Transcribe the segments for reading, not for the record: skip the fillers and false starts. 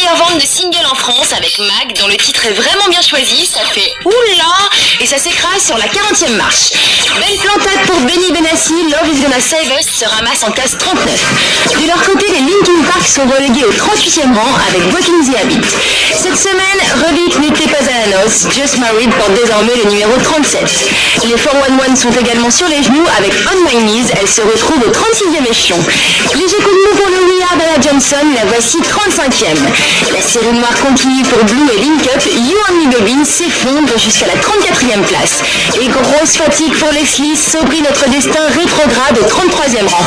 meilleure vente de singles en France avec Mag, dont le titre est vraiment bien choisi, ça fait oula, et ça s'écrase sur la 40e marche. Belle plantade pour Benny Benassi, Love is Gonna Save Us se ramasse en case 39. De leur côté, les Linkin Park sont relégués au 38e rang avec Breaking the Habit. Cette semaine, Relic n'était pas à la noce, Just Married porte désormais le numéro 37. Les 411 sont également sur les genoux avec On My Knees, elle se retrouve au 36e échelon. Léger coup de mou pour le We Are Bella Johnson, la voici 35e. La série noire continue pour Blue et Link Up, You and Me Bobine s'effondre jusqu'à la 34e place. Et grosse fatigue pour Leslie, Sobri notre destin rétrograde au 33e rang.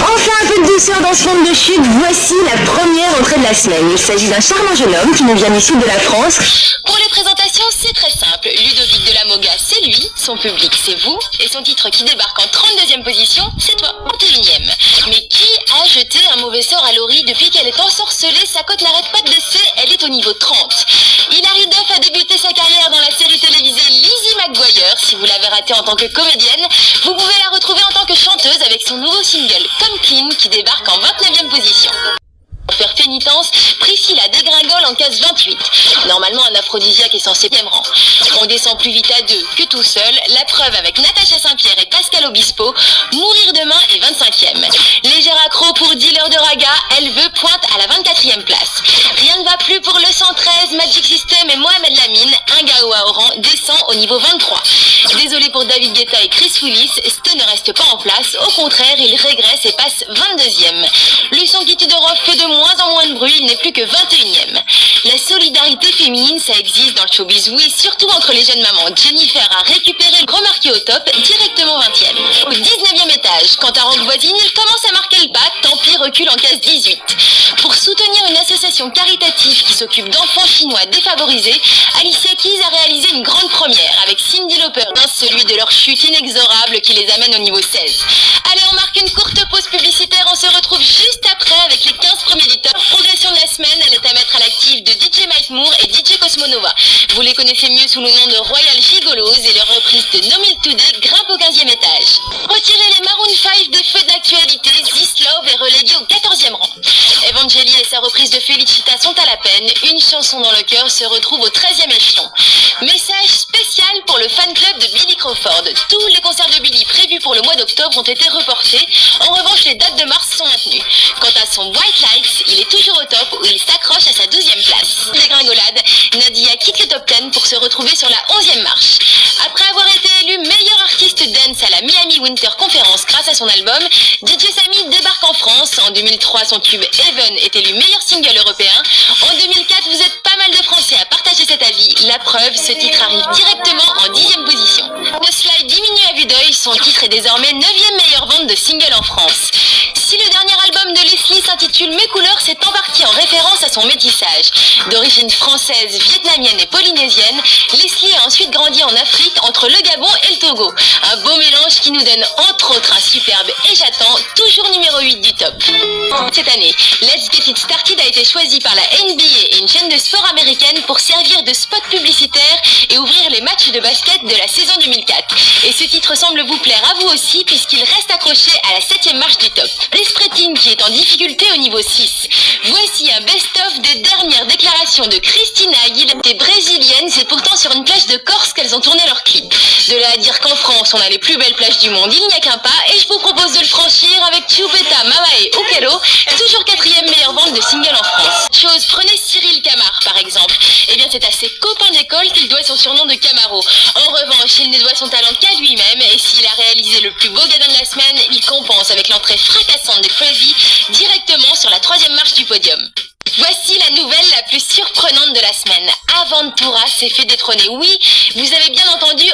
Enfin un peu de douceur dans ce monde de chute, voici la première entrée de la semaine. Il s'agit d'un charmant jeune homme qui nous vient du sud de la France. Pour les présentations, c'est très simple. Ludovic de la Moga, c'est lui, son public, c'est vous, et son titre qui débarque en 32e position, c'est toi, 21e. Mais qui a jeté un mauvais sort à Laurie depuis qu'elle est ensorcelée? Sa cote n'arrête pas de baisser, elle est au niveau 30. Hilary Duff a débuté sa carrière dans la série télévisée Lizzie McGuire. Si vous l'avez ratée en tant que comédienne, vous pouvez la retrouver en tant que chanteuse avec son nouveau single Come Clean qui débarque en 29e position. Pour faire pénitence, Priscilla dégringole en case 28. Normalement, un aphrodisiaque est censé 7e rang. On descend plus vite à 2 que tout seul. La preuve avec Natacha Saint-Pierre et Pascal Obispo. Mourir demain est 25e. Léger accro pour Dealer de Raga. Elle veut pointe à la 24e place. Rien ne va plus pour le 113, Magic System et Mohamed Lamine. Un gars au rang descend au niveau 23. Désolé pour David Guetta et Chris Willis. Ste ne reste pas en place. Au contraire, il régresse et passe 22e. Le son qui tue de Rof fait de moins en moins de bruit, il n'est plus que 21e. La solidarité féminine, ça existe dans le showbiz, oui, surtout entre les jeunes mamans. Jennifer a récupéré le gros marqué au top, directement 20e. Au 19e étage, quant à Rock Voisine, il commence à marquer le pas, tant pis recule en case 18. Pour soutenir une association caritative qui s'occupe d'enfants chinois défavorisés, Alicia Keys a réalisé une grande première avec Cyndi Lauper, celui de leur chute inexorable qui les amène au niveau 16. Allez, on marque une courte pause publicitaire, on se retrouve juste après avec les 15 premiers du top. Progression de la semaine, elle est à mettre à l'actif de DJ Mike Moore et DJ Cosmonova. Vous les connaissez mieux sous le nom de Royal Gigolos et leur reprise de No Milk Today grimpe au 15e étage. Retirez les Maroon 5 des feux d'actualité, This Love est relégué au 14e rang. Evangeli et sa reprise de Felicita sont à la peine, une chanson dans le cœur se retrouve au 13e échelon. Message spécial pour le fan club de Billy Crawford. Tous les concerts de Billy prévus pour le mois d'octobre ont été reportés. En revanche, les dates de mars sont maintenues. Quant à son White Lights, il est toujours au top où il s'accroche à sa 12e place. Dégringolade, Nadia quitte le top 10 pour se retrouver sur la 11e marche. Après avoir été élu meilleur artiste dance à la Miami Winter Conference grâce à son album, DJ Sammy débarque en France. En 2003, son tube Even est élu meilleur single européen. En 2004, vous êtes pas mal de Français à partager cet avis. La preuve, ce titre arrive directement en 10e position. The Slide diminue à vue d'œil, son titre est désormais 9e meilleure vente de single en France. Si le dernier album de Leslie s'intitule Mes couleurs, c'est en partie en référence à son métissage. D'origine française, vietnamienne et polynésienne, Leslie a ensuite grandi en Afrique entre le Gabon et le Togo. Un beau mélange qui nous donne entre autres un superbe Et j'attends, toujours numéro 8 du top. Cette année, Let's Get It Started a été choisi par la NBA et une chaîne de sport américaine pour servir de spot publicitaire et ouvrir les matchs de basket de la saison 2004. Et ce titre semble vous plaire à vous aussi puisqu'il reste accroché à la 7e marche du top. L'espreting qui est en difficulté au niveau 6. Voici un best-of des dernières déclarations de Christina Aguilera. Des brésiliennes, c'est pourtant sur une plage de Corse qu'elles ont tourné leur clip. De là à dire qu'en France, on a les plus belles plages du monde, il n'y a qu'un pas, et je vous propose de le franchir avec Chupeta, Mamae, Ukelo, toujours 4e meilleure vente de single en France. Chose, prenez Cyril Camar par exemple. Eh bien c'est à ses copains d'école qu'il doit son surnom de Camaro. En revanche, il ne doit son talent qu'à lui-même, et s'il a réalisé le plus beau gadin de la semaine, il compense avec l'entrée fracassante de Crazy directement sur la 3e marche du podium. Voici la nouvelle la plus surprenante de la semaine. Aventura s'est fait détrôner. Oui, vous avez bien entendu.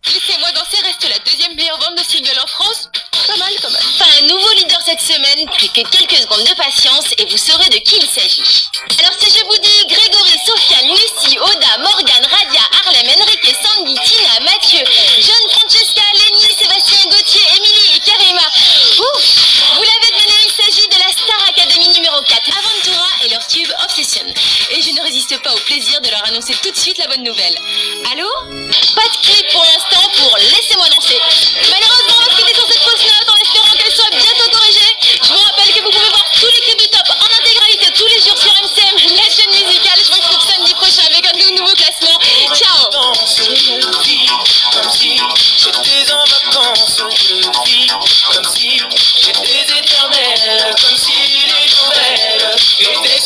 Laissez-moi danser reste la 2e meilleure vente de single en France. Pas mal quand même. Enfin, un nouveau leader cette semaine, plus que quelques secondes de patience et vous saurez de qui il s'agit. Alors si je vous dis Grégory, Sofiane, Lucie, Oda, Morgane, Radia, Harlem, Enrique, Sandy, Tina, Mathieu, John, Francesca, Lenny, Sébastien, Gauthier, Émilie et Karima. Ouf, vous l'avez deviné, il s'agit de la Star Academy numéro 4, Aventura et leur tube Obsession. Et je ne résiste pas au plaisir de leur annoncer tout de suite la bonne nouvelle. Allô? Pas de clip pour l'instant pour Laissez-moi danser. Malheureusement, on va se quitter sur cette fausse note en espérant qu'elle soit bientôt corrigée. Je vous rappelle que vous pouvez voir tous les clips du top en intégralité tous les jours sur MCM, la chaîne C'était